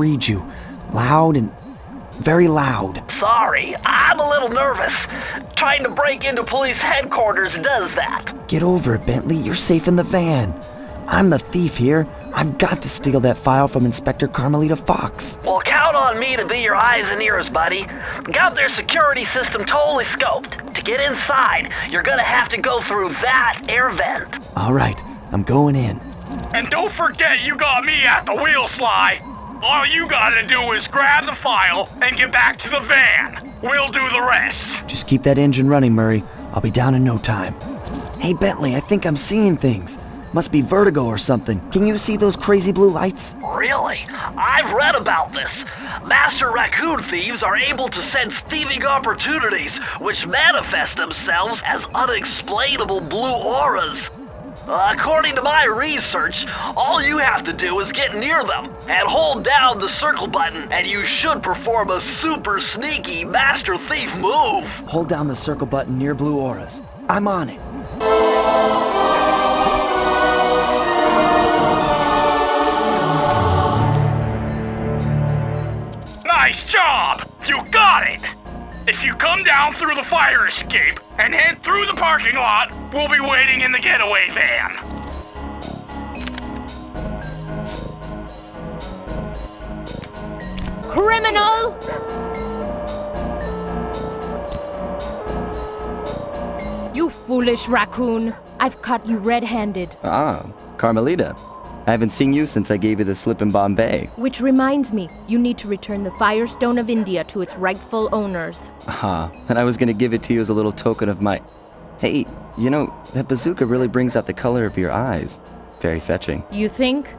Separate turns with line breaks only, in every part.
read you. Loud and very loud.
Sorry, I'm a little nervous. Trying to break into police headquarters does that.
Get over it, Bentley. You're safe in the van. I'm the thief here. I've got to steal that file from Inspector Carmelita Fox.
Well, count on me to be your eyes and ears, buddy. Got their security system totally scoped. To get inside, you're gonna have to go through that air vent.
All right, I'm going in.
And don't forget you got me at the wheel, Sly. All you gotta do is grab the file and get back to the van. We'll do the rest.
Just keep that engine running, Murray. I'll be down in no time. Hey, Bentley, I think I'm seeing things. Must be vertigo or something. Can you see those crazy blue lights?
Really? I've read about this. Master raccoon thieves are able to sense thieving opportunities, which manifest themselves as unexplainable blue auras. According to my research, all you have to do is get near them and hold down the circle button, and you should perform a super sneaky master thief move.
Hold down the circle button near blue auras. I'm on it.
Nice job! You got it! If you come down through the fire escape and head through the parking lot, we'll be waiting in the getaway van.
Criminal! You foolish raccoon. I've caught you red-handed.
Ah, Carmelita. I haven't seen you since I gave you the slip in Bombay.
Which reminds me, you need to return the Firestone of India to its rightful owners.
And I was gonna give it to you as a little token of my... Hey, you know, that bazooka really brings out the color of your eyes. Very fetching.
You think?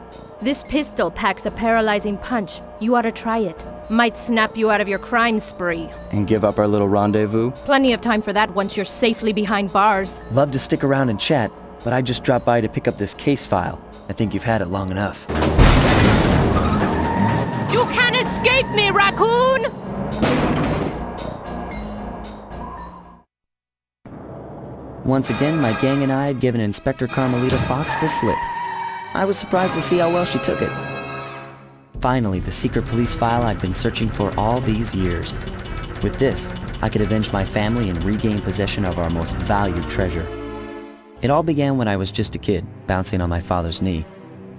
This pistol packs a paralyzing punch. You ought to try it. Might snap you out of your crime spree.
And give up our little rendezvous?
Plenty of time for that once you're safely behind bars.
Love to stick around and chat, but I just dropped by to pick up this case file. I think you've had it long enough.
You can't escape me, raccoon!
Once again, my gang and I had given Inspector Carmelita Fox the slip. I was surprised to see how well she took it. Finally, the secret police file I'd been searching for all these years. With this, I could avenge my family and regain possession of our most valued treasure. It all began when I was just a kid, bouncing on my father's knee.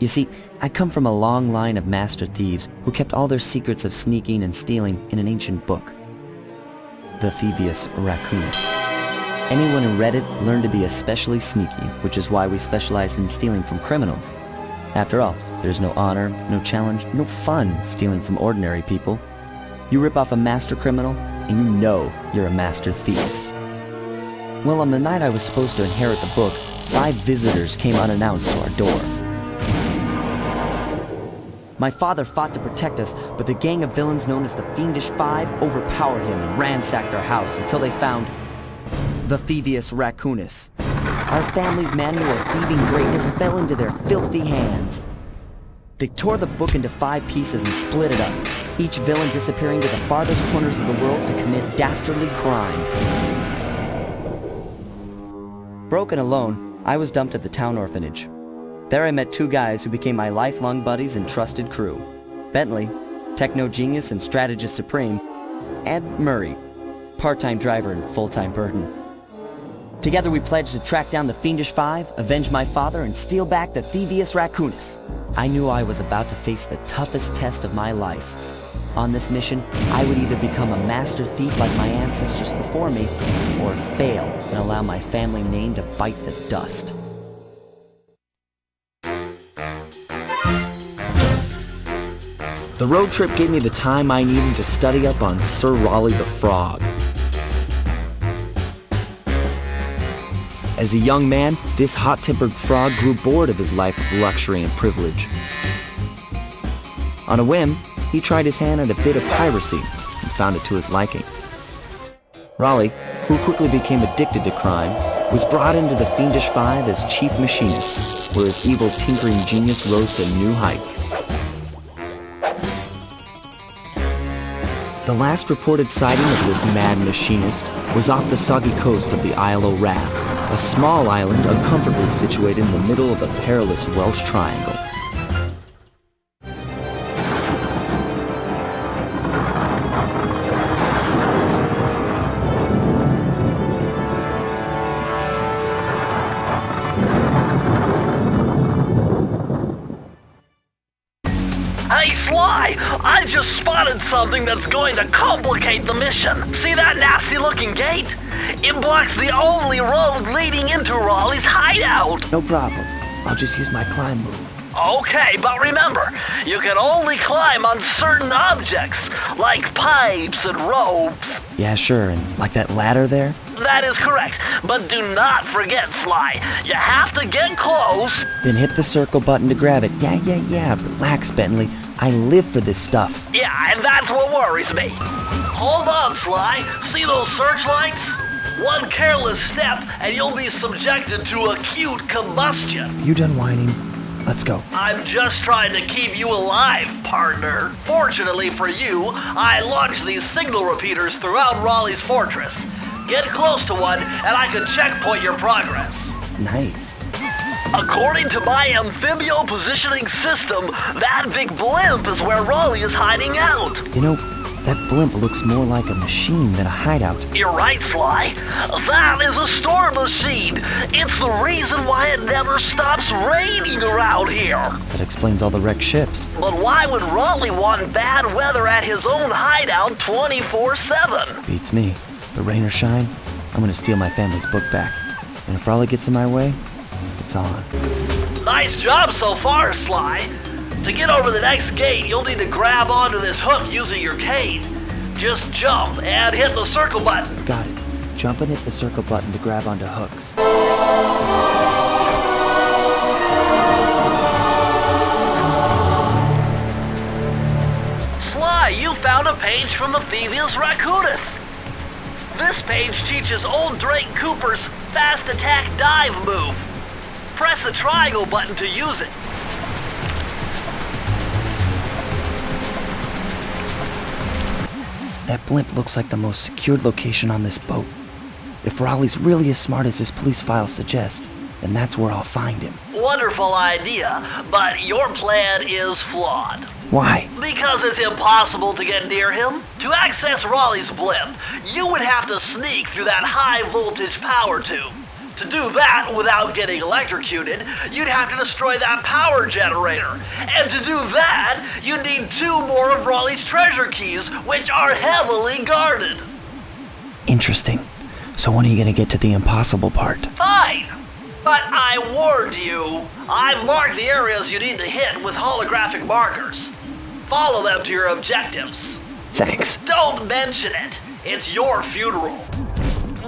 You see, I come from a long line of master thieves who kept all their secrets of sneaking and stealing in an ancient book. The Thieveus Raccoonus. Anyone who read it learned to be especially sneaky, which is why we specialize in stealing from criminals. After all, there's no honor, no challenge, no fun stealing from ordinary people. You rip off a master criminal, and you know you're a master thief. Well, on the night I was supposed to inherit the book, 5 visitors came unannounced to our door. My father fought to protect us, but the gang of villains known as the Fiendish Five overpowered him and ransacked our house until they found the Thieveus Racoonus. Our family's manual of thieving greatness fell into their filthy hands. They tore the book into 5 pieces and split it up, each villain disappearing to the farthest corners of the world to commit dastardly crimes. Broken alone, I was dumped at the town orphanage. There I met 2 guys who became my lifelong buddies and trusted crew. Bentley, techno genius and strategist supreme, and Murray, part-time driver and full-time burden. Together we pledged to track down the Fiendish Five, avenge my father, and steal back the Thieveus Raccoonus. I knew I was about to face the toughest test of my life. On this mission, I would either become a master thief like my ancestors before me, or fail and allow my family name to bite the dust. The road trip gave me the time I needed to study up on Sir Raleigh the Frog. As a young man, this hot-tempered frog grew bored of his life of luxury and privilege. On a whim, he tried his hand at a bit of piracy and found it to his liking. Raleigh, who quickly became addicted to crime, was brought into the Fiendish Five as chief machinist, where his evil tinkering genius rose to new heights. The last reported sighting of this mad machinist was off the soggy coast of the Isle o' Rath, a small island uncomfortably situated in the middle of the perilous Welsh Triangle.
I just spotted something that's going to complicate the mission. See that nasty-looking gate? It blocks the only road leading into Raleigh's hideout.
No problem. I'll just use my climb move.
Okay, but remember, you can only climb on certain objects, like pipes and ropes.
Yeah, sure, and like that ladder there?
That is correct, but do not forget, Sly. You have to get close.
Then hit the circle button to grab it. Yeah. Relax, Bentley. I live for this stuff.
Yeah, and that's what worries me. Hold on, Sly. See those searchlights? One careless step, and you'll be subjected to acute combustion.
You done whining? Let's go.
I'm just trying to keep you alive, partner. Fortunately for you, I launched these signal repeaters throughout Raleigh's fortress. Get close to one, and I can checkpoint your progress.
Nice.
According to my amphibio positioning system, that big blimp is where Raleigh is hiding out.
You know, that blimp looks more like a machine than a hideout.
You're right, Sly. That is a storm machine. It's the reason why it never stops raining around here.
That explains all the wrecked ships.
But why would Raleigh want bad weather at his own hideout 24/7?
Beats me. But rain or shine, I'm gonna steal my family's book back. And if Raleigh gets in my way, it's on.
Nice job so far, Sly. To get over the next gate, you'll need to grab onto this hook using your cane. Just jump and hit the circle button.
Got it. Jump and hit the circle button to grab onto hooks.
Sly, you found a page from the Thieveus Raccoonus. This page teaches old Drake Cooper's fast attack dive move. Press the triangle button to use it.
That blimp looks like the most secured location on this boat. If Raleigh's really as smart as his police files suggest, then that's where I'll find him.
Wonderful idea, but your plan is flawed.
Why?
Because it's impossible to get near him. To access Raleigh's blimp, you would have to sneak through that high-voltage power tube. To do that without getting electrocuted, you'd have to destroy that power generator. And to do that, you'd need 2 more of Raleigh's treasure keys, which are heavily guarded.
Interesting. So when are you gonna get to the impossible part?
Fine. But I warned you. I've marked the areas you need to hit with holographic markers. Follow them to your objectives.
Thanks.
Don't mention it. It's your funeral.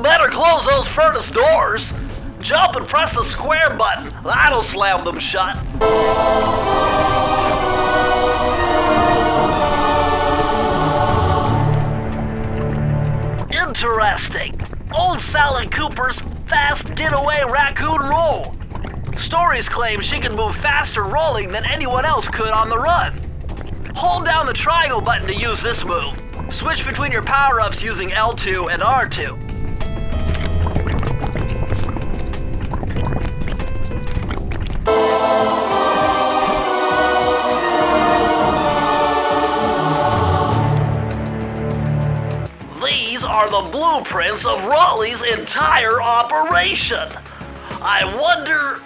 Better close those furnace doors. Jump and press the square button. That'll slam them shut. Interesting. Old Sally Cooper's fast getaway raccoon roll. Stories claim she can move faster rolling than anyone else could on the run. Hold down the triangle button to use this move. Switch between your power-ups using L2 and R2. These are the blueprints of Raleigh's entire operation. I wonder...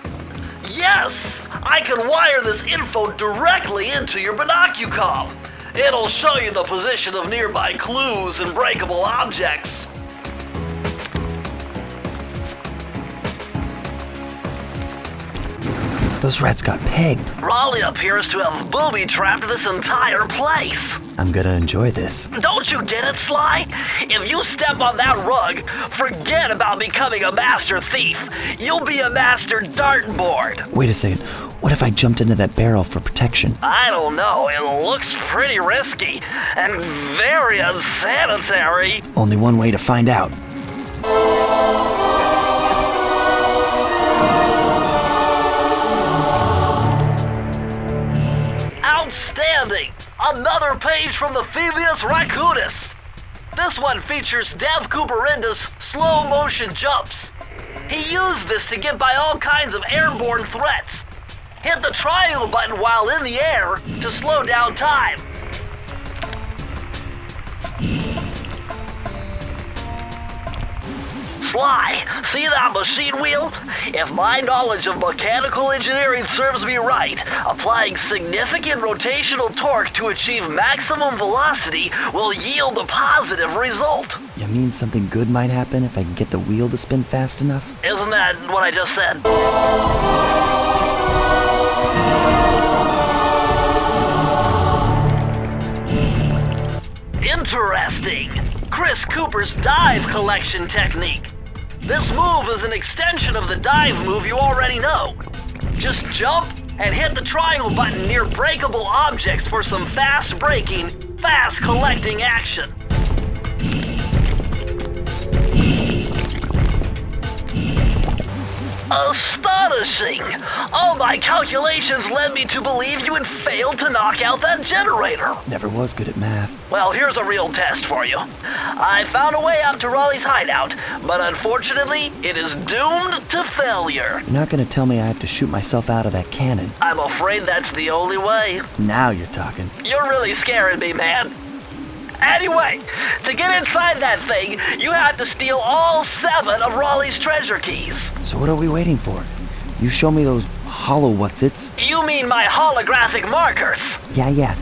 Yes, I can wire this info directly into your binocucom. It'll show you the position of nearby clues and breakable objects.
Those rats got pegged.
Raleigh appears to have booby-trapped this entire place.
I'm gonna enjoy this.
Don't you get it, Sly? If you step on that rug, forget about becoming a master thief. You'll be a master dartboard.
Wait a second. What if I jumped into that barrel for protection?
I don't know. It looks pretty risky and very unsanitary.
Only one way to find out.
Outstanding! Another page from the Thieveus Raccoonus. This one features Dev Cooperinda's slow motion jumps. He used this to get by all kinds of airborne threats. Hit the triangle button while in the air to slow down time. Sly, see that machine wheel? If my knowledge of mechanical engineering serves me right, applying significant rotational torque to achieve maximum velocity will yield a positive result.
You mean something good might happen if I can get the wheel to spin fast enough?
Isn't that what I just said? Interesting. Chris Cooper's dive collection technique. This move is an extension of the dive move you already know. Just jump and hit the triangle button near breakable objects for some fast braking, fast collecting action. Astonishing! All my calculations led me to believe you had failed to knock out that generator.
Never was good at math.
Well, here's a real test for you. I found a way up to Raleigh's hideout, but unfortunately, it is doomed to failure.
You're not gonna tell me I have to shoot myself out of that cannon.
I'm afraid that's the only way.
Now you're talking.
You're really scaring me, man. Anyway, to get inside that thing, you have to steal all 7 of Raleigh's treasure keys.
So what are we waiting for? You show me those hollow what's-its?
You mean my holographic markers?
Yeah.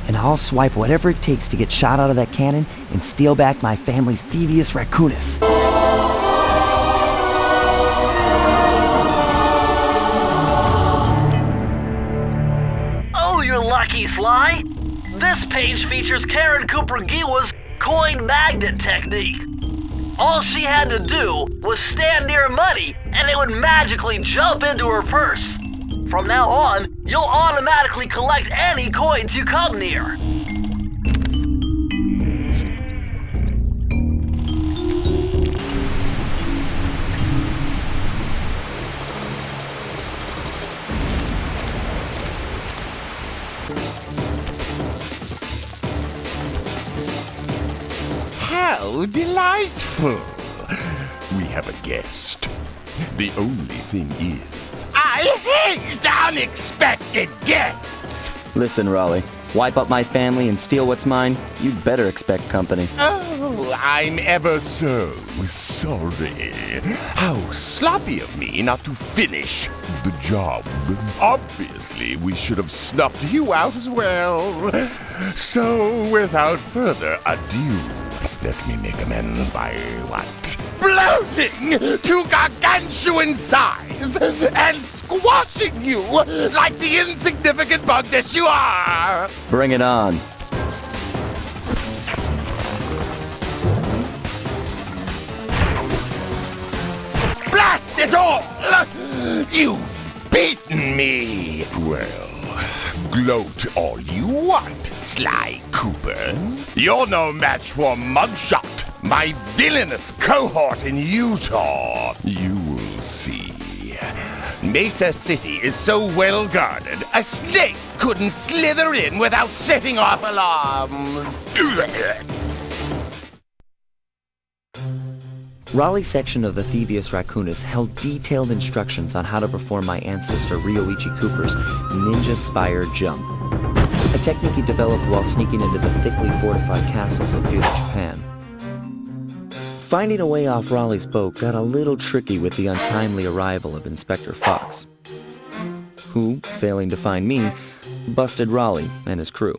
And I'll swipe whatever it takes to get shot out of that cannon and steal back my family's Thieveus Raccoonus.
Oh, you're lucky, Sly. This page features Karen Cooper-Giwa's coin magnet technique. All she had to do was stand near money and it would magically jump into her purse. From now on, you'll automatically collect any coins you come near.
How delightful! We have a guest. The only thing is, I hate unexpected guests!
Listen, Raleigh, wipe up my family and steal what's mine? You'd better expect company.
Oh, I'm ever so sorry. How sloppy of me not to finish the job. Obviously, we should have snuffed you out as well. So, without further ado, let me make amends by what? Bloating to gargantuan size and squashing you like the insignificant bug that you are!
Bring it on.
Blast it all! You've beaten me! Well, gloat all you want, Sly Cooper. You're no match for Mugshot, my villainous cohort in Utah. You will see. Mesa City is so well guarded, a snake couldn't slither in without setting off alarms.
Raleigh's section of the Thieveus Raccoonus held detailed instructions on how to perform my ancestor Ryoichi Cooper's ninja spire jump, a technique he developed while sneaking into the thickly fortified castles of feudal Japan. Finding a way off Raleigh's boat got a little tricky with the untimely arrival of Inspector Fox, who, failing to find me, busted Raleigh and his crew.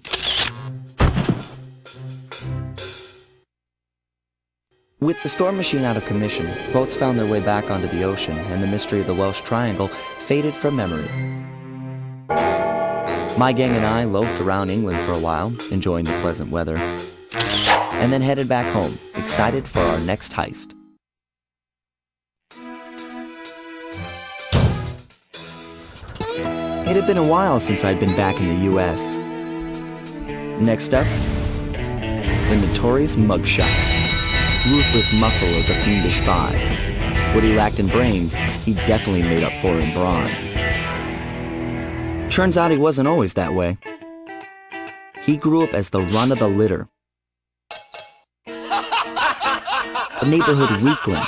With the storm machine out of commission, boats found their way back onto the ocean, and the mystery of the Welsh Triangle faded from memory. My gang and I loafed around England for a while, enjoying the pleasant weather, and then headed back home, excited for our next heist. It had been a while since I'd been back in the U.S. Next up, the notorious Mugshot. Ruthless muscle of the fiendish 5. What he lacked in brains, he definitely made up for in brawn. Turns out he wasn't always that way. He grew up as the run of the litter. A neighborhood weakling.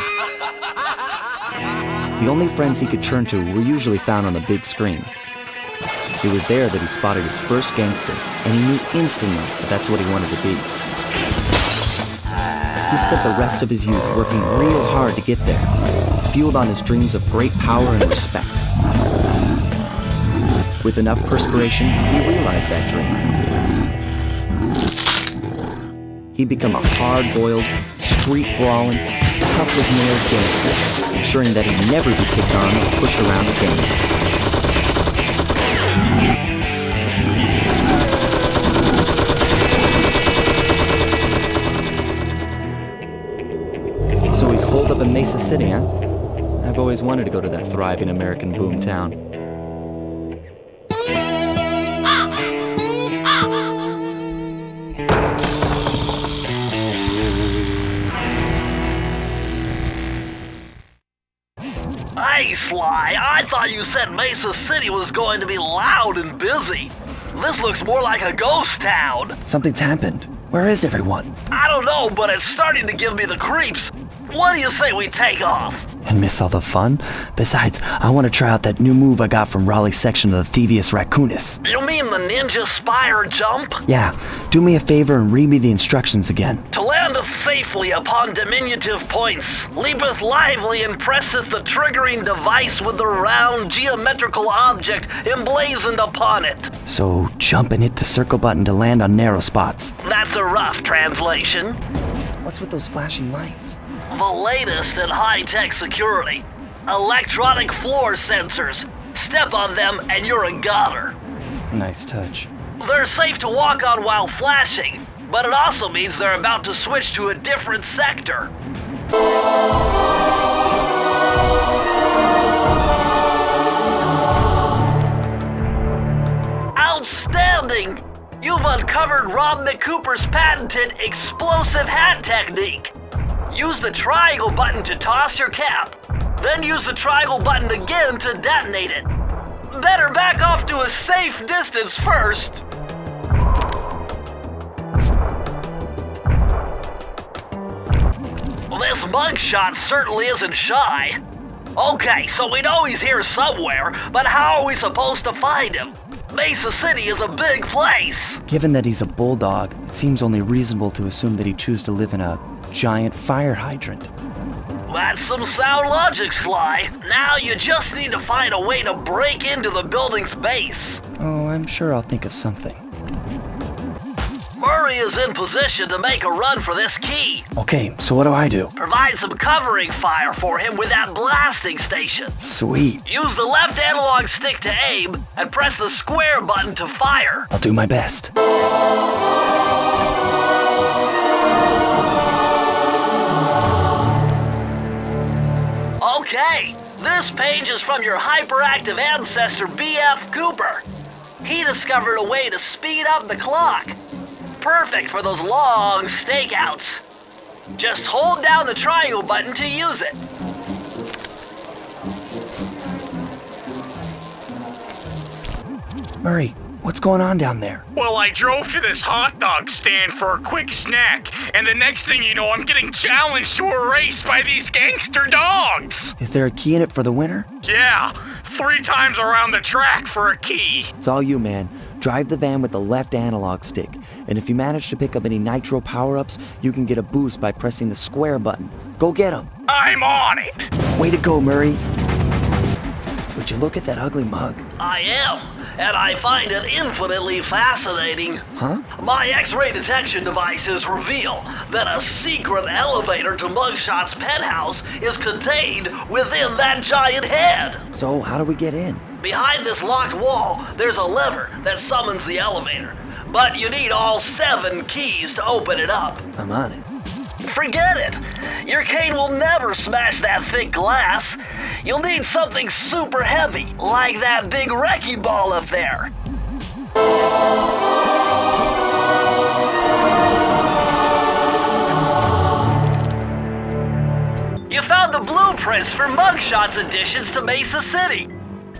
The only friends he could turn to were usually found on the big screen. It was there that he spotted his first gangster, and he knew instantly that that's what he wanted to be.
He spent the rest of his youth working real hard to get there, fueled on his dreams of great power and respect. With enough perspiration, he realized that dream. He'd become a hard-boiled, street-brawling, tough-as-nails gangster, ensuring that he'd never be kicked on or pushed around again. So he's holed up in Mesa City, huh? I've always wanted to go to that thriving American boom town.
Hey, Sly, I thought you said Mesa City was going to be loud and busy. This looks more like a ghost town.
Something's happened. Where is everyone?
I don't know, but it's starting to give me the creeps. What do you say we take off?
And miss all the fun? Besides, I want to try out that new move I got from Raleigh's section of the Thieveus Raccoonus.
You mean the ninja spire jump?
Yeah, do me a favor and read me the instructions again.
To landeth safely upon diminutive points, leapeth lively and presseth the triggering device with the round geometrical object emblazoned upon it.
So jump and hit the circle button to land on narrow spots.
That's a rough translation.
What's with those flashing lights?
The latest in high-tech security. Electronic floor sensors. Step on them and you're a goner.
Nice touch.
They're safe to walk on while flashing, but it also means they're about to switch to a different sector. Outstanding! You've uncovered Rob McCooper's patented explosive hat technique. Use the triangle button to toss your cap, then use the triangle button again to detonate it. Better back off to a safe distance first. This mugshot certainly isn't shy. Okay, so we know he's here somewhere, but how are we supposed to find him? Mesa City is a big place.
Given that he's a bulldog, it seems only reasonable to assume that he'd choose to live in a giant fire hydrant.
That's some sound logic, Sly. Now you just need to find a way to break into the building's base.
Oh, I'm sure I'll think of something.
Murray is in position to make a run for this key.
Okay, so what do I do?
Provide some covering fire for him with that blasting station.
Sweet.
Use the left analog stick to aim and press the square button to fire.
I'll do my best.
Okay, this page is from your hyperactive ancestor, B.F. Cooper. He discovered a way to speed up the clock. Perfect for those long stakeouts. Just hold down the triangle button to use it.
Murray, what's going on down there?
Well, I drove to this hot dog stand for a quick snack, and the next thing you know, I'm getting challenged to a race by these gangster dogs.
Is there a key in it for the winner?
Yeah, 3 times around the track for a key.
It's all you, man. Drive the van with the left analog stick, and if you manage to pick up any nitro power-ups, you can get a boost by pressing the square button. Go get them.
I'm on it.
Way to go, Murray. Would you look at that ugly mug?
I am, and I find it infinitely fascinating.
Huh?
My X-ray detection devices reveal that a secret elevator to Mugshot's penthouse is contained within that giant head.
So, how do we get in?
Behind this locked wall, there's a lever that summons the elevator. But you need all 7 keys to open it up.
I'm on it.
Forget it! Your cane will never smash that thick glass. You'll need something super heavy, like that big wrecking ball up there. You found the blueprints for Mugshot's additions to Mesa City.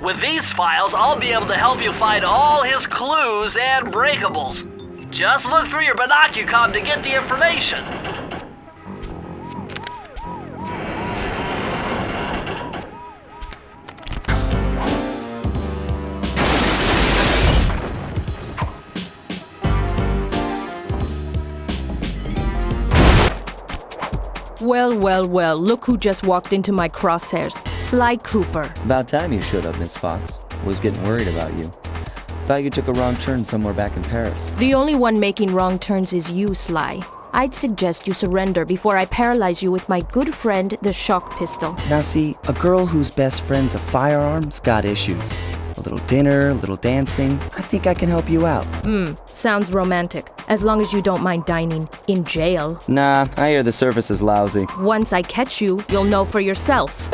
With these files, I'll be able to help you find all his clues and breakables. Just look through your binocucom to get the information.
Well, well, well, look who just walked into my crosshairs. Sly Cooper.
About time you showed up, Miss Fox. Was getting worried about you. Thought you took a wrong turn somewhere back in Paris.
The only one making wrong turns is you, Sly. I'd suggest you surrender before I paralyze you with my good friend, the shock pistol.
Now see, a girl whose best friend's a firearm's got issues. A little dinner, a little dancing. I think I can help you out.
Sounds romantic. As long as you don't mind dining in jail.
Nah, I hear the service is lousy.
Once I catch you, you'll know for yourself.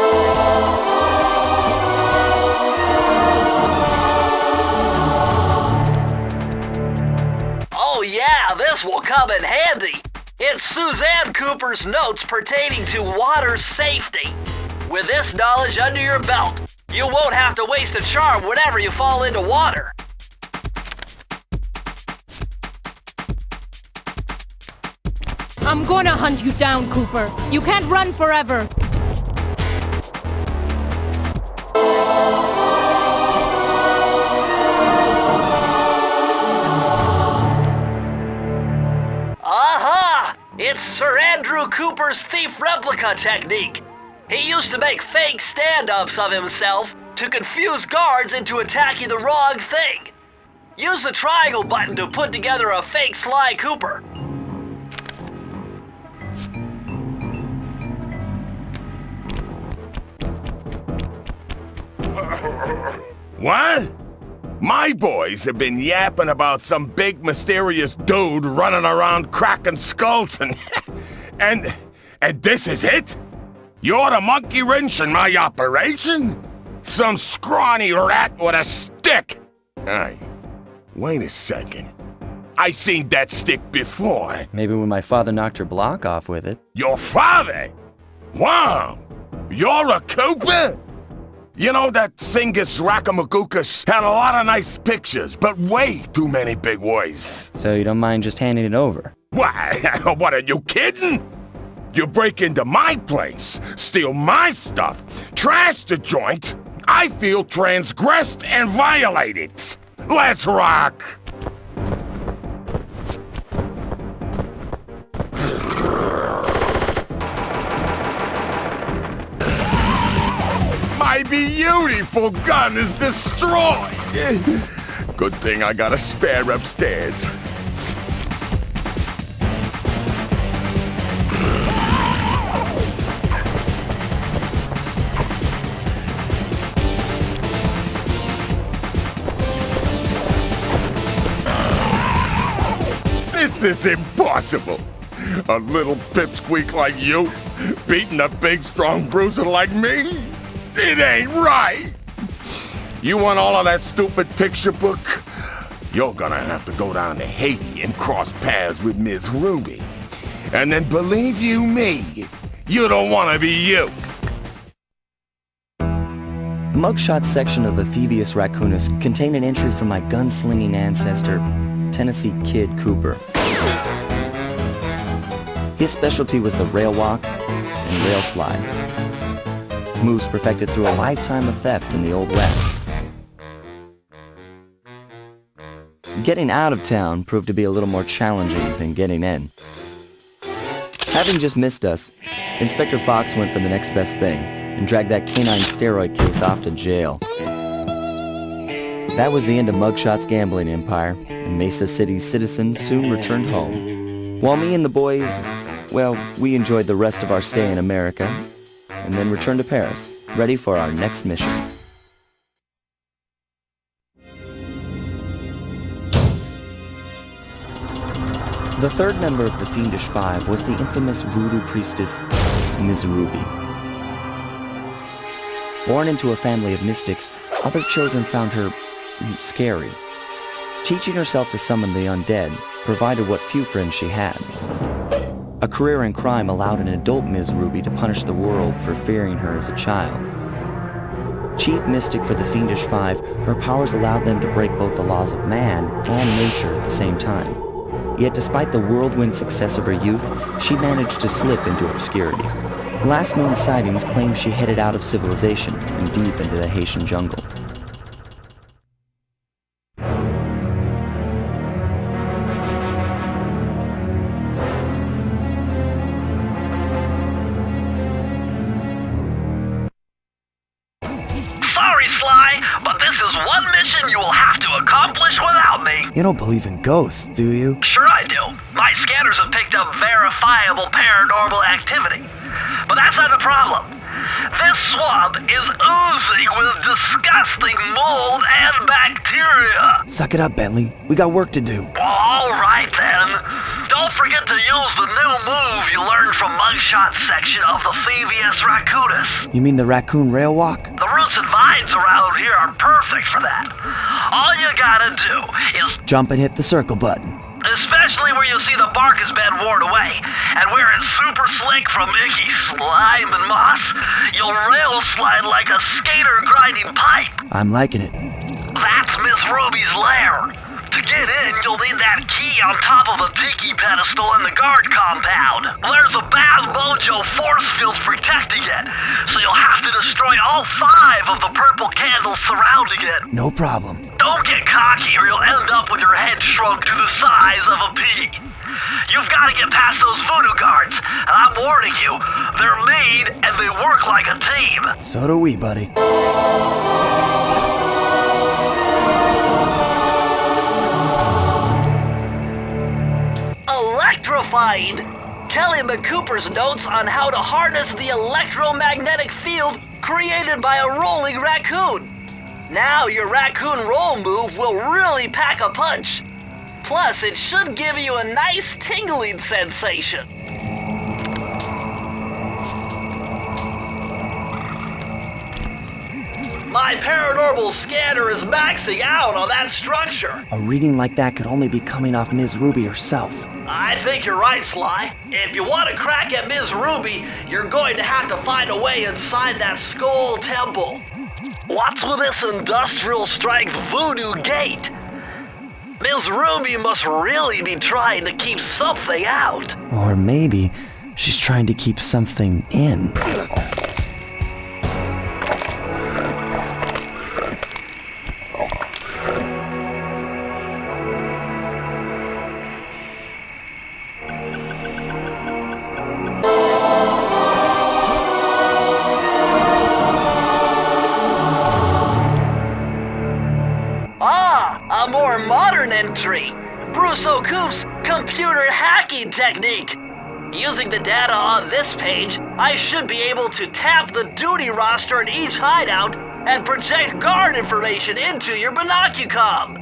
Oh yeah, this will come in handy. It's Suzanne Cooper's notes pertaining to water safety. With this knowledge under your belt, you won't have to waste a charm whenever you fall into water.
I'm gonna hunt you down, Cooper. You can't run forever.
Aha! It's Sir Andrew Cooper's thief replica technique. He used to make fake stand-ups of himself to confuse guards into attacking the wrong thing. Use the triangle button to put together a fake Sly Cooper.
What? My boys have been yapping about some big mysterious dude running around cracking skulls and this is it? You're the monkey wrench in my operation? Some scrawny rat with a stick. Hey, wait a second. I seen that stick before.
Maybe when my father knocked your block off with it.
Your father? Wow! You're a Cooper? You know, that Thingus Racoonus had a lot of nice pictures, but way too many big words.
So you don't mind just handing it over?
What? What, are you kidding? You break into my place, steal my stuff, trash the joint. I feel transgressed and violated. Let's rock! My beautiful gun is destroyed. Good thing I got a spare upstairs. This is impossible. A little pipsqueak like you beating a big, strong bruiser like me? It ain't right. You want all of that stupid picture book? You're gonna have to go down to Haiti and cross paths with Ms. Ruby. And then believe you me, you don't want to be you.
Mugshot section of the Thieveus Raccoonus contained an entry from my gunslinging ancestor, Tennessee Kid Cooper. His specialty was the rail walk and rail slide. Moves perfected through a lifetime of theft in the Old West. Getting out of town proved to be a little more challenging than getting in. Having just missed us, Inspector Fox went for the next best thing and dragged that canine steroid case off to jail. That was the end of Mugshot's gambling empire, and Mesa City's citizens soon returned home. While me and the boys, well, we enjoyed the rest of our stay in America, and then returned to Paris, ready for our next mission. The third member of the Fiendish Five was the infamous voodoo priestess, Ms. Ruby. Born into a family of mystics, other children found her scary. Teaching herself to summon the undead provided what few friends she had. A career in crime allowed an adult Ms. Ruby to punish the world for fearing her as a child. Chief mystic for the Fiendish Five, her powers allowed them to break both the laws of man and nature at the same time. Yet despite the whirlwind success of her youth, she managed to slip into obscurity. Last known sightings claim she headed out of civilization and deep into the Haitian jungle.
You don't believe in ghosts, do you?
Sure I do. My scanners have picked up verifiable paranormal activity. But that's not the problem. This swamp is oozing with disgusting mold and bacteria.
Suck it up, Bentley. We got work to do.
Well, all right then. Don't forget to use the new move you learned from Mugshot section of the Thieveus Raccoonus.
You mean the raccoon rail walk?
The roots and vines around here are perfect for that. All you gotta do is
Jump and hit the circle button.
especially where you see the bark has been worn away, and where it's super slick from icky slime and moss, you'll rail slide like a skater grinding pipe.
I'm liking it.
That's Miss Ruby's lair. To get in, you'll need that key on top of the tiki pedestal in the guard compound. There's a bad mojo force field protecting it, so you'll have to destroy all 5 of the purple candles surrounding it.
No problem.
Don't get cocky or you'll end up with your head shrunk to the size of a pea. You've got to get past those voodoo guards, and I'm warning you, they're mean and they work like a team.
So do we, buddy.
Electrified! Kelly McCooper's notes on how to harness the electromagnetic field created by a rolling raccoon. Now your raccoon roll move will really pack a punch. Plus, it should give you a nice tingling sensation. My paranormal scanner is maxing out on that structure.
A reading like that could only be coming off Ms. Ruby herself.
I think you're right, Sly. If you want to crack at Ms. Ruby, you're going to have to find a way inside that skull temple. What's with this industrial strength voodoo gate? Ms. Ruby must really be trying to keep something out.
Or maybe she's trying to keep something in.
A more modern entry, Bruce O'Coop's computer hacking technique. Using the data on this page, I should be able to tap the duty roster in each hideout and project guard information into your binocucom.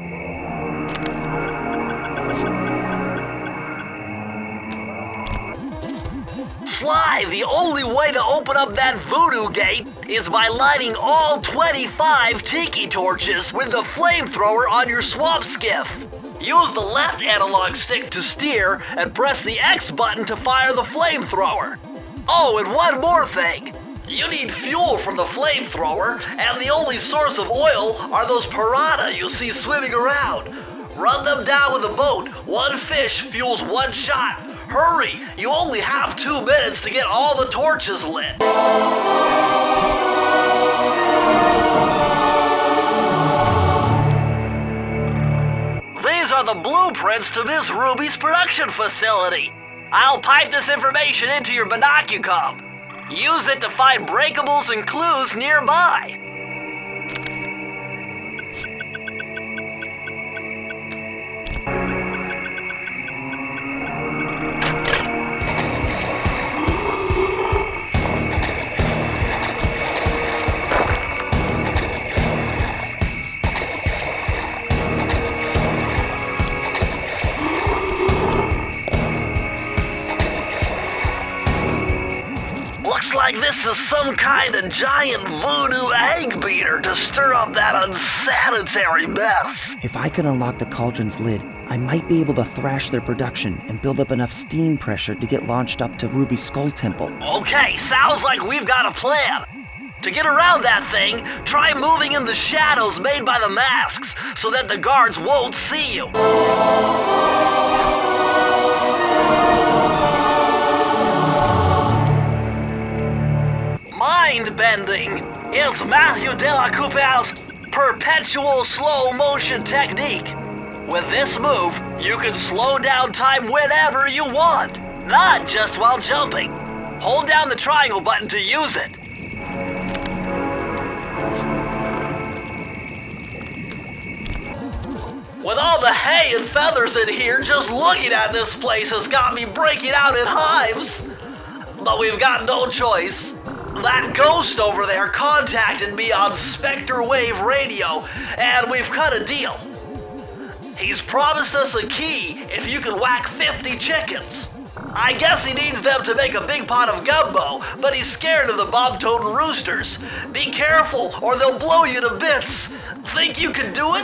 Sly, the only way to open up that voodoo gate is by lighting all 25 tiki torches with the flamethrower on your swamp skiff. Use the left analog stick to steer and press the X button to fire the flamethrower. Oh, and one more thing. You need fuel from the flamethrower, and the only source of oil are those piranha you see swimming around. Run them down with a boat. One fish fuels one shot. Hurry! You only have 2 minutes to get all the torches lit. These are the blueprints to Miss Ruby's production facility. I'll pipe this information into your binocucom. Use it to find breakables and clues nearby. Looks like this is some kind of giant voodoo egg beater to stir up that unsanitary mess.
If I could unlock the cauldron's lid, I might be able to thrash their production and build up enough steam pressure to get launched up to Ruby's Skull Temple.
Okay, sounds like we've got a plan. To get around that thing, try moving in the shadows made by the masks so that the guards won't see you. Mind bending. It's Matthew de la Coupeau's perpetual slow motion technique. With this move, you can slow down time whenever you want, not just while jumping. Hold down the triangle button to use it. With all the hay and feathers in here, just looking at this place has got me breaking out in hives. But we've got no choice. That ghost over there contacted me on Spectre Wave Radio, and we've cut a deal. He's promised us a key if you can whack 50 chickens. I guess he needs them to make a big pot of gumbo, but he's scared of the bob-toting roosters. Be careful, or they'll blow you to bits. Think you can do it?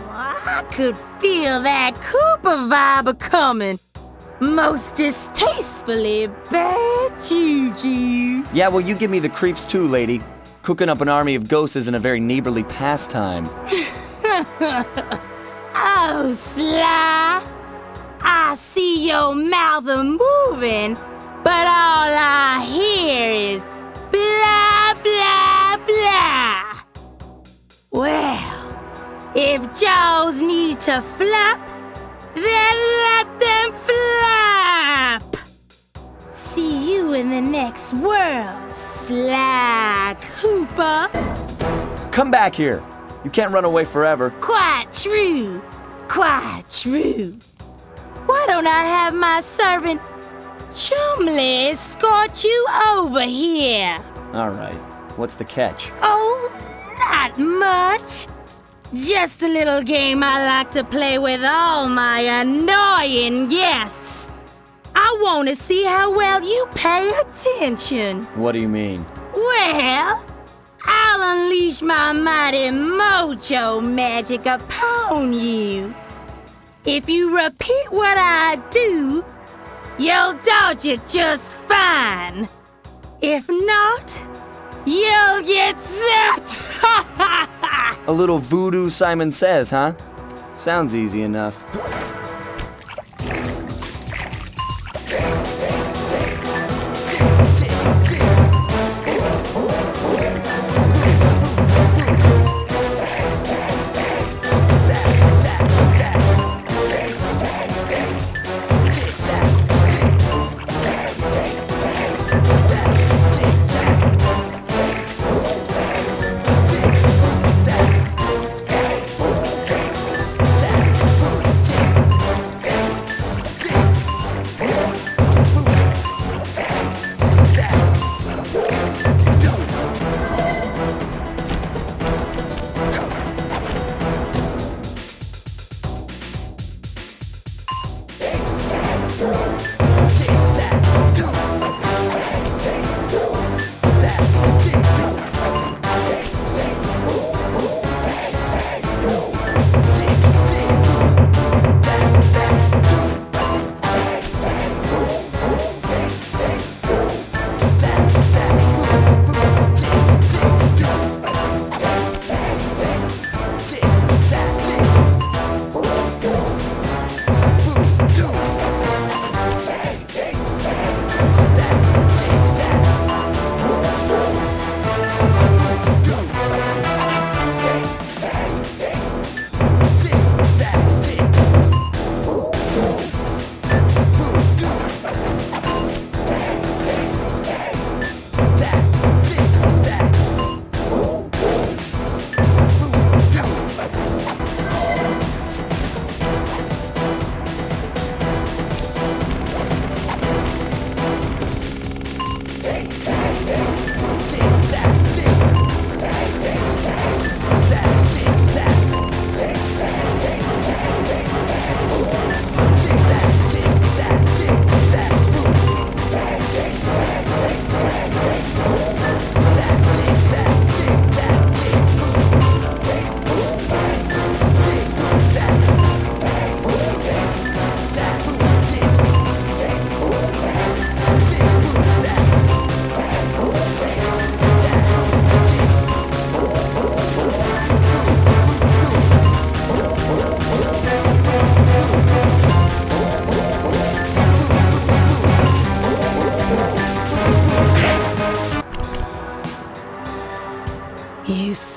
I could feel that Cooper vibe a-coming. Most distastefully bad juju.
Yeah, well, you give me the creeps too, lady. Cooking up an army of ghosts isn't a very neighborly pastime.
Oh, Sly. I see your mouth a-moving, but all I hear is blah, blah, blah. Well, if jaws need to flap, then let them flap. See you in the next world, Sly Cooper.
Come back here. You can't run away forever.
Quite true. Quite true. Why don't I have my servant Chumley escort you over here?
All right. What's the catch?
Oh, not much. Just a little game I like to play with all my annoying guests. I want to see how well you pay attention.
What do you mean?
Well, I'll unleash my mighty mojo magic upon you. If you repeat what I do, you'll dodge it just fine. If not, you'll get zapped!
A little voodoo, Simon Says, huh? Sounds easy enough.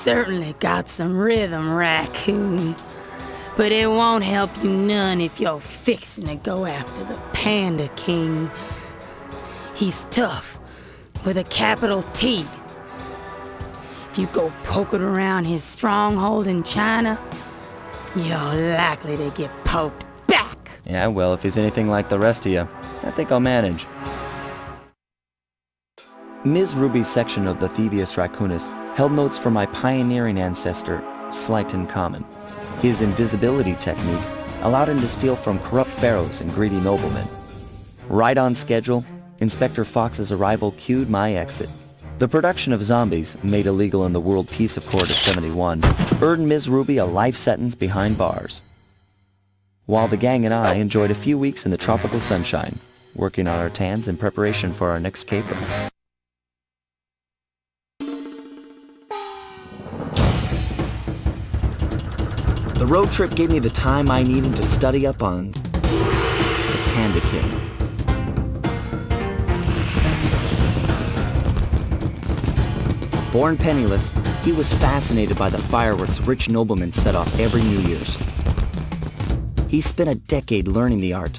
Certainly got some rhythm, Raccoon. But it won't help you none if you're fixing to go after the Panda King. He's tough, with a capital T. If you go poking around his stronghold in China, you're likely to get poked back.
Yeah, well, if he's anything like the rest of you, I think I'll manage.
Ms. Ruby's section of the Thieveus Raccoonus held notes for my pioneering ancestor, Slighton Common. His invisibility technique allowed him to steal from corrupt pharaohs and greedy noblemen. Right on schedule, Inspector Fox's arrival cued my exit. The production of zombies, made illegal in the World Peace Accord of '71, earned Ms. Ruby a life sentence behind bars. While the gang and I enjoyed a few weeks in the tropical sunshine, working on our tans in preparation for our next caper. The road trip gave me the time I needed to study up on the Panda King. Born penniless, he was fascinated by the fireworks rich noblemen set off every New Year's. He spent a decade learning the art.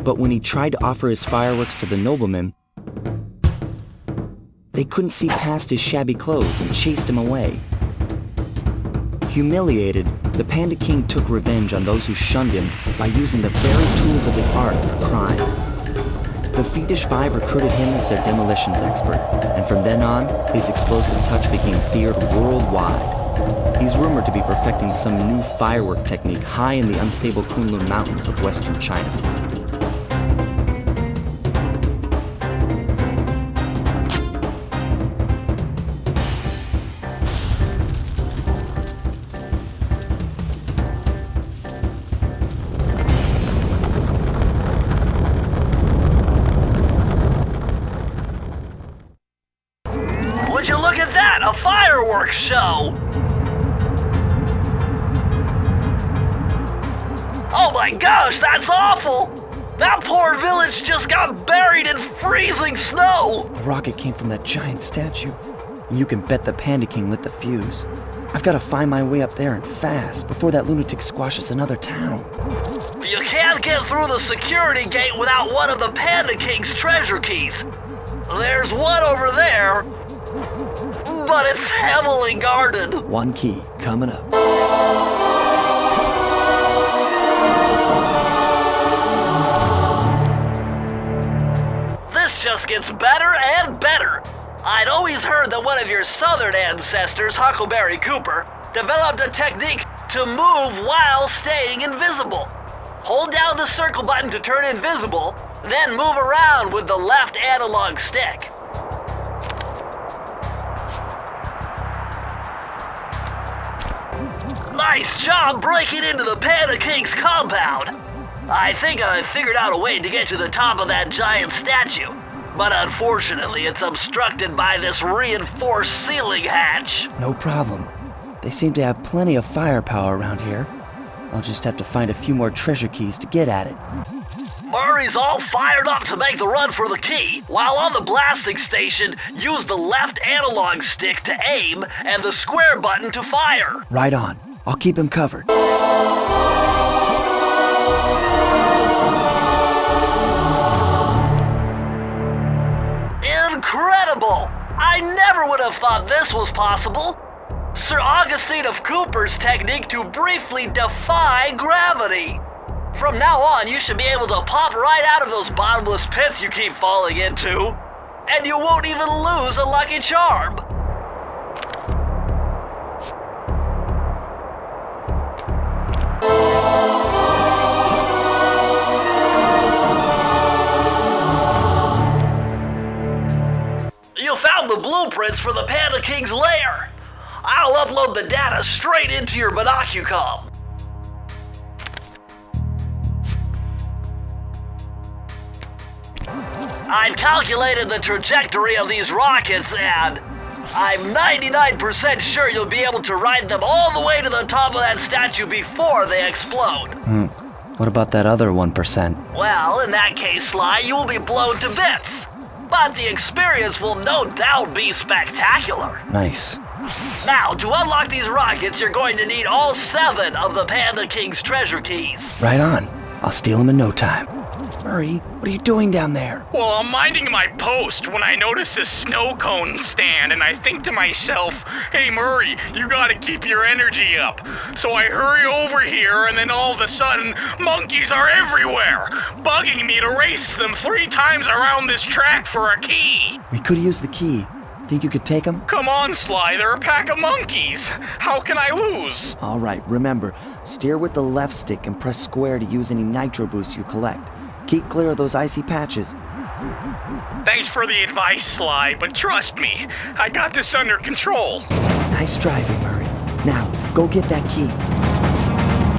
But when he tried to offer his fireworks to the noblemen, they couldn't see past his shabby clothes and chased him away. Humiliated, the Panda King took revenge on those who shunned him by using the very tools of his art for crime. The Fiendish Five recruited him as their demolitions expert, and from then on, his explosive touch became feared worldwide. He's rumored to be perfecting some new firework technique high in the unstable Kunlun Mountains of western China.
Would you look at that? A fireworks show! Oh my gosh, that's awful! That poor village just got buried in freezing snow!
The rocket came from that giant statue. And you can bet the Panda King lit the fuse. I've got to find my way up there and fast before that lunatic squashes another town.
You can't get through the security gate without one of the Panda King's treasure keys. There's one over there, but it's heavily guarded.
One key coming up.
This just gets better and better. I'd always heard that one of your southern ancestors, Huckleberry Cooper, developed a technique to move while staying invisible. Hold down the circle button to turn invisible, then move around with the left analog stick. Nice job breaking into the Panda King's compound. I think I figured out a way to get to the top of that giant statue, but unfortunately it's obstructed by this reinforced ceiling hatch.
No problem. They seem to have plenty of firepower around here. I'll just have to find a few more treasure keys to get at it.
Murray's all fired up to make the run for the key. While on the blasting station, use the left analog stick to aim and the square button to fire.
Right on. I'll keep him covered.
Incredible! I never would have thought this was possible. Sir Augustine of Cooper's technique to briefly defy gravity. From now on, you should be able to pop right out of those bottomless pits you keep falling into, and you won't even lose a lucky charm. You found the blueprints for the Panda King's lair. I'll upload the data straight into your Binocucom. I've calculated the trajectory of these rockets and I'm 99% sure you'll be able to ride them all the way to the top of that statue before they explode.
What about that other 1%?
Well, in that case, Sly, you will be blown to bits. But the experience will no doubt be spectacular.
Nice.
Now, to unlock these rockets, you're going to need all 7 of the Panda King's treasure keys.
Right on. I'll steal them in no time. Murray, what are you doing down there?
Well, I'm minding my post when I notice this snow cone stand, and I think to myself, hey Murray, you gotta keep your energy up. So I hurry over here, and then all of a sudden, monkeys are everywhere, bugging me to race them 3 times around this track for a key.
We could use the key. Think you could take them?
Come on, Sly, they're a pack of monkeys. How can I lose?
All right, remember, steer with the left stick and press square to use any nitro boosts you collect. Keep clear of those icy patches.
Thanks for the advice, Sly, but trust me, I got this under control.
Nice driving, Murray. Now, go get that key.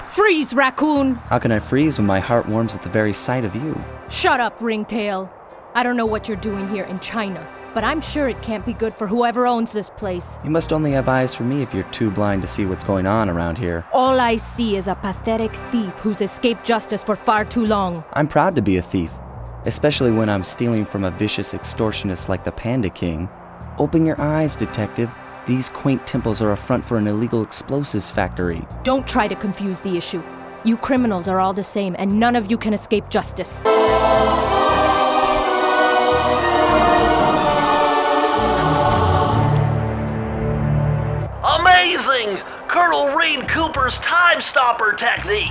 Freeze, Raccoon!
How can I freeze when my heart warms at the very sight of you?
Shut up, Ringtail. I don't know what you're doing here in China, but I'm sure it can't be good for whoever owns this place.
You must only have eyes for me if you're too blind to see what's going on around here.
All I see is a pathetic thief who's escaped justice for far too long.
I'm proud to be a thief, especially when I'm stealing from a vicious extortionist like the Panda King. Open your eyes, detective. These quaint temples are a front for an illegal explosives factory.
Don't try to confuse the issue. You criminals are all the same, and none of you can escape justice.
Amazing! Colonel Reed Cooper's time stopper technique.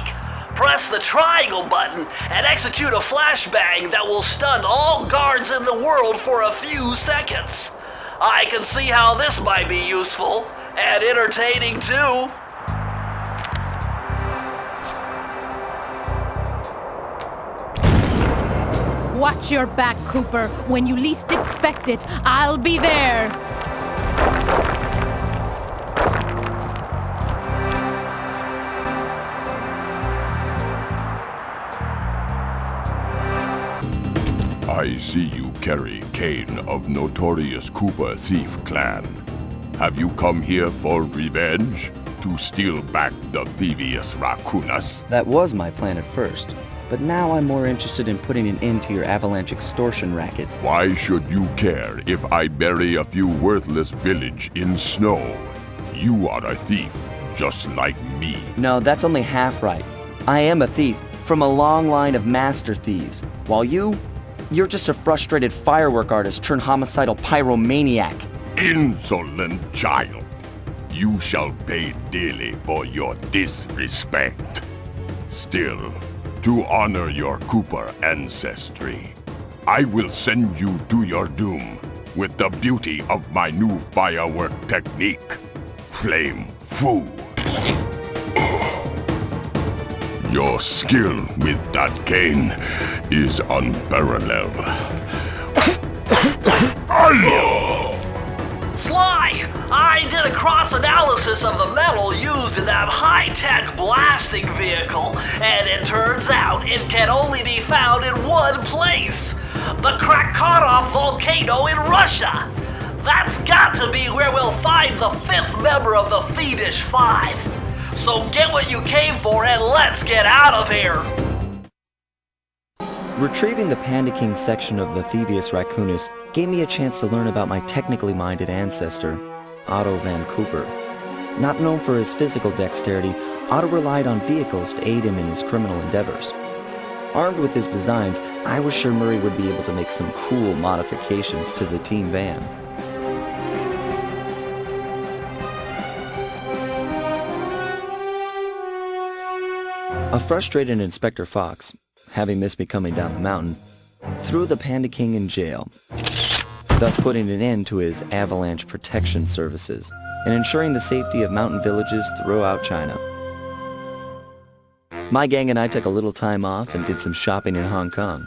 Press the triangle button and execute a flashbang that will stun all guards in the world for a few seconds. I can see how this might be useful and entertaining too.
Watch your back, Cooper. When you least expect it, I'll be there.
I see you carry Kane of notorious Cooper thief clan. Have you come here for revenge? To steal back the Thieveus Raccoonus?
That was my plan at first, but now I'm more interested in putting an end to your avalanche extortion racket.
Why should you care if I bury a few worthless village in snow? You are a thief, just like me.
No, that's only half right. I am a thief from a long line of master thieves, while you're just a frustrated firework artist turned homicidal pyromaniac.
Insolent child. You shall pay dearly for your disrespect. Still, to honor your Cooper ancestry, I will send you to your doom with the beauty of my new firework technique, Flame Foo. Your skill with that cane is unparalleled.
Sly, I did a cross-analysis of the metal used in that high-tech blasting vehicle, and it turns out it can only be found in one place. The Racconus volcano in Russia. That's got to be where we'll find the 5th member of the Fiendish Five. So get what you came for and let's get out of here!
Retrieving the Panda King section of the Thieveus Raccoonus gave me a chance to learn about my technically minded ancestor, Otto Van Cooper. Not known for his physical dexterity, Otto relied on vehicles to aid him in his criminal endeavors. Armed with his designs, I was sure Murray would be able to make some cool modifications to the team van. A frustrated Inspector Fox, having missed me coming down the mountain, threw the Panda King in jail, thus putting an end to his avalanche protection services and ensuring the safety of mountain villages throughout China. My gang and I took a little time off and did some shopping in Hong Kong.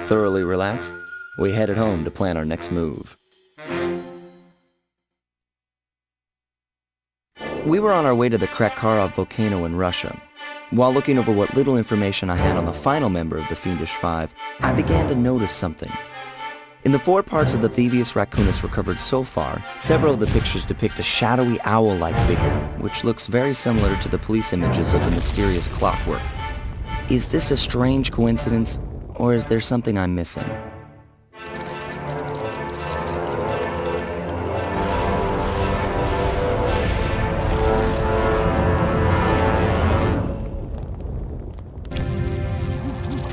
Thoroughly relaxed, we headed home to plan our next move. We were on our way to the Racconus volcano in Russia. While looking over what little information I had on the final member of the Fiendish Five, I began to notice something. In the 4 parts of the Thieveus Raccoonus recovered so far, several of the pictures depict a shadowy owl-like figure, which looks very similar to the police images of the mysterious clockwork. Is this a strange coincidence, or is there something I'm missing?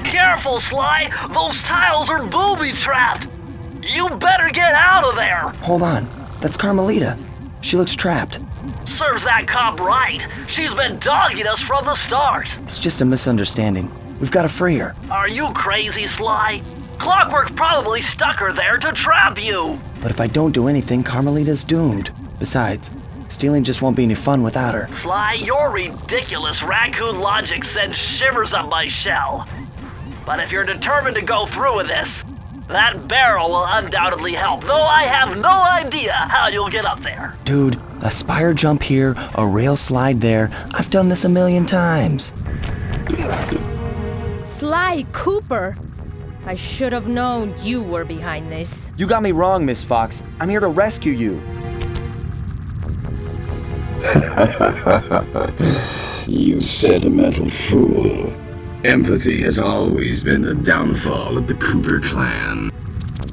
Careful careful, Sly! Those tiles are booby-trapped! You better get out of there!
Hold on. That's Carmelita. She looks trapped.
Serves that cop right. She's been dogging us from the start.
It's just a misunderstanding. We've got to free her.
Are you crazy, Sly? Clockwork probably stuck her there to trap you.
But if I don't do anything, Carmelita's doomed. Besides, stealing just won't be any fun without her.
Sly, your ridiculous raccoon logic sends shivers up my shell. But if you're determined to go through with this, that barrel will undoubtedly help, though I have no idea how you'll get up there.
Dude, a spire jump here, a rail slide there. I've done this a million times.
Sly Cooper! I should have known you were behind this.
You got me wrong, Miss Fox. I'm here to rescue you.
You sentimental fool. Empathy has always been the downfall of the Cooper clan.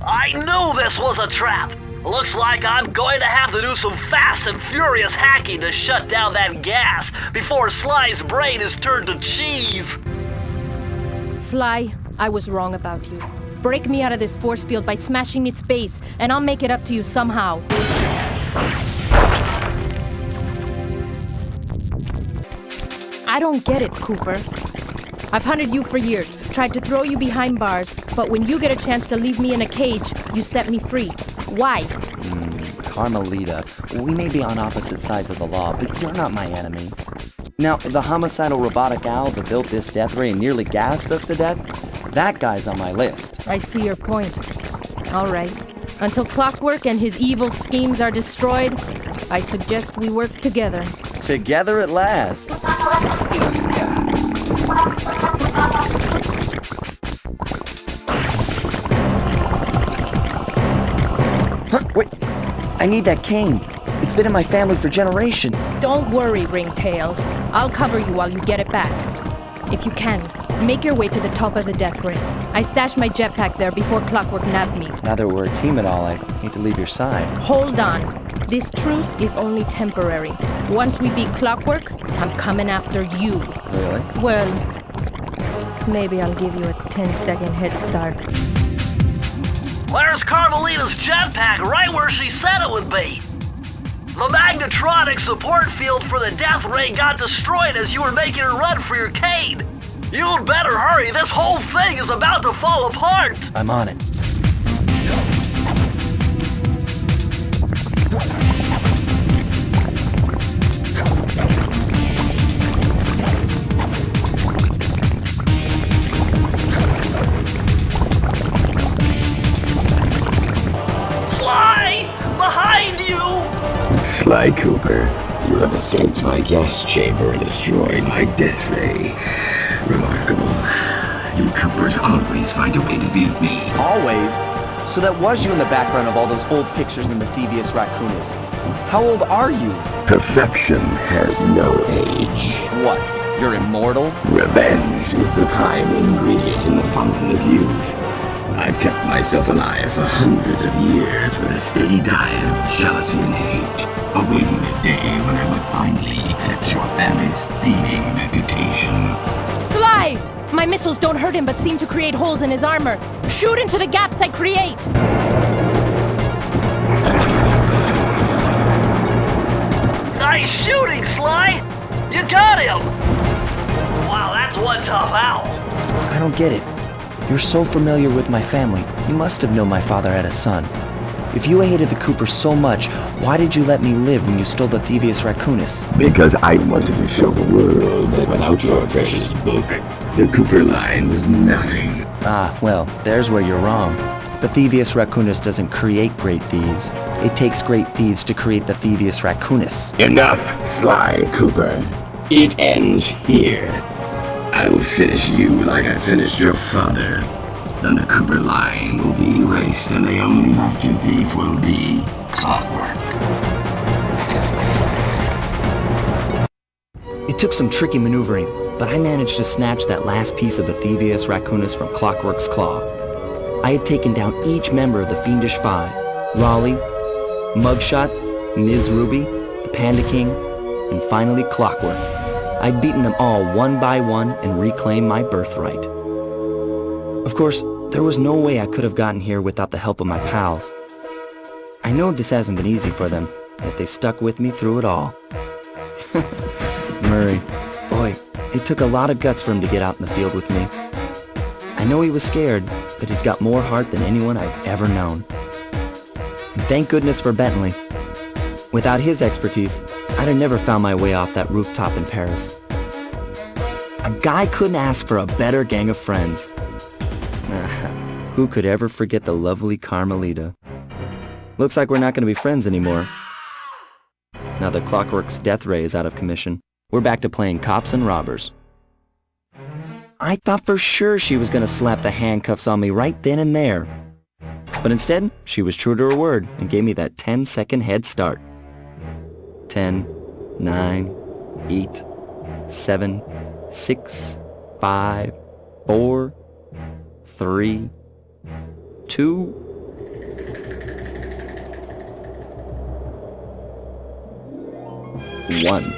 I knew this was a trap. Looks like I'm going to have to do some fast and furious hacking to shut down that gas before Sly's brain is turned to cheese.
Sly, I was wrong about you. Break me out of this force field by smashing its base, and I'll make it up to you somehow. I don't get it, Cooper. I've hunted you for years, tried to throw you behind bars, but when you get a chance to leave me in a cage, you set me free. Why?
Carmelita, we may be on opposite sides of the law, but you're not my enemy. Now, the homicidal robotic owl that built this death ray and nearly gassed us to death, that guy's on my list.
I see your point. All right. Until Clockwork and his evil schemes are destroyed, I suggest we work together.
Together at last.
Huh, wait. I need that cane. It's been in my family for generations.
Don't worry, Ringtail. I'll cover you while you get it back. If you can, make your way to the top of the death ray. I stashed my jetpack there before Clockwork nabbed me.
Now that we're a team and all, I hate to leave your side.
Hold on. This truce is only temporary. Once we beat Clockwork, I'm coming after you.
Really?
Well, maybe I'll give you a 10-second head start.
There's Carmelita's jetpack right where she said it would be. The magnetronic support field for the death ray got destroyed as you were making a run for your cane. You'd better hurry, this whole thing is about to fall apart.
I'm on it.
Sly! Behind you!
Sly Cooper, you have escaped my gas chamber and destroyed my death ray. Remarkable. You Coopers always find a way to beat me.
Always? So that was you in the background of all those old pictures in the Thieveus Raccoonus. How old are you?
Perfection has no age.
What? You're immortal?
Revenge is the prime ingredient in the fountain of youth. I've kept myself alive for hundreds of years with a steady diet of jealousy and hate, awaiting the day when I would finally eclipse your family's thieving reputation.
Sly! My missiles don't hurt him but seem to create holes in his armor. Shoot into the gaps I create!
Nice shooting, Sly! You got him! Wow, that's one tough owl.
I don't get it. You're so familiar with my family. You must have known my father had a son. If you hated the Coopers so much, why did you let me live when you stole the Thieveus Raccoonus?
Because I wanted to show the world that without your precious book, the Cooper line was nothing.
Ah, well, there's where you're wrong. The Thieveus Raccoonus doesn't create great thieves. It takes great thieves to create the Thieveus Raccoonus.
Enough, Sly Cooper. It ends here. I will finish you like I finished your father. Then the Cooper line will be erased and the only master thief will be Clockwork.
It took some tricky maneuvering, but I managed to snatch that last piece of the Thieveus Raccoonus from Clockwork's claw. I had taken down each member of the Fiendish Five: Raleigh, Mugshot, Ms. Ruby, the Panda King, and finally Clockwork. I'd beaten them all one by one and reclaimed my birthright. Of course, there was no way I could have gotten here without the help of my pals. I know this hasn't been easy for them, yet they stuck with me through it all. Murray, boy, it took a lot of guts for him to get out in the field with me. I know he was scared, but he's got more heart than anyone I've ever known. And thank goodness for Bentley. Without his expertise, I'd have never found my way off that rooftop in Paris. A guy couldn't ask for a better gang of friends. Who could ever forget the lovely Carmelita? Looks like we're not going to be friends anymore. Now that Clockwork's death ray is out of commission, we're back to playing cops and robbers. I thought for sure she was going to slap the handcuffs on me right then and there. But instead, she was true to her word and gave me that 10-second head start. 10, 9, 8, 7, 6, 5, 4, 3, 2, 1.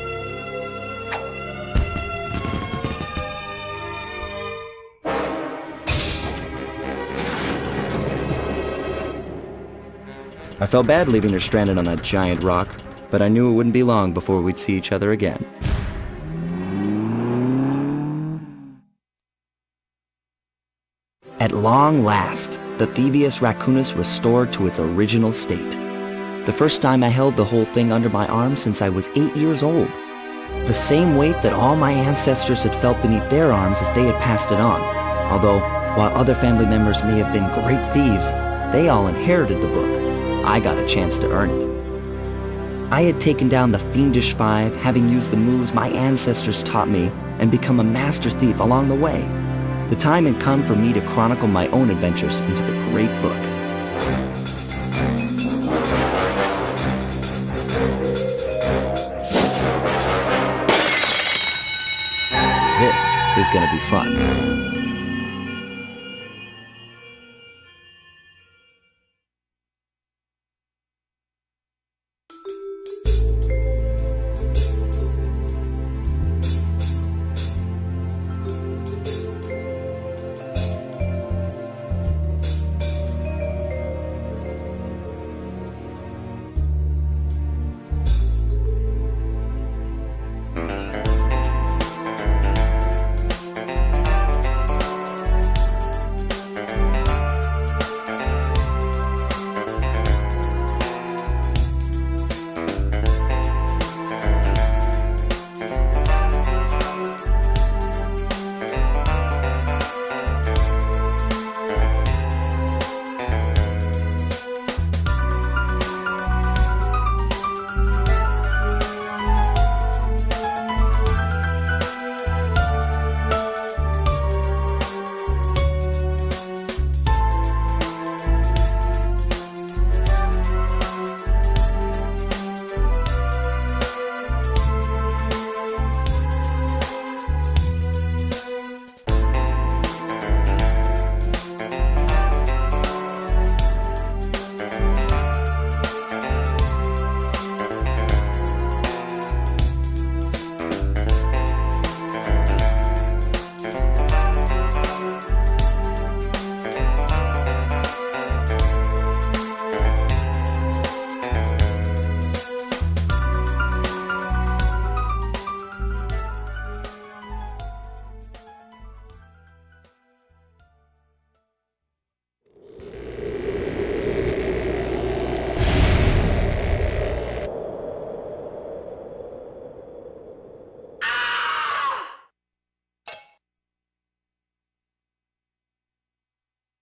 I felt bad leaving her stranded on that giant rock, but I knew it wouldn't be long before we'd see each other again. At long last, the Thieveus Raccoonus restored to its original state. The first time I held the whole thing under my arm since I was 8 years old. The same weight that all my ancestors had felt beneath their arms as they had passed it on. Although, while other family members may have been great thieves, they all inherited the book. I got a chance to earn it. I had taken down the Fiendish Five, having used the moves my ancestors taught me, and become a master thief along the way. The time had come for me to chronicle my own adventures into the great book. This is gonna be fun.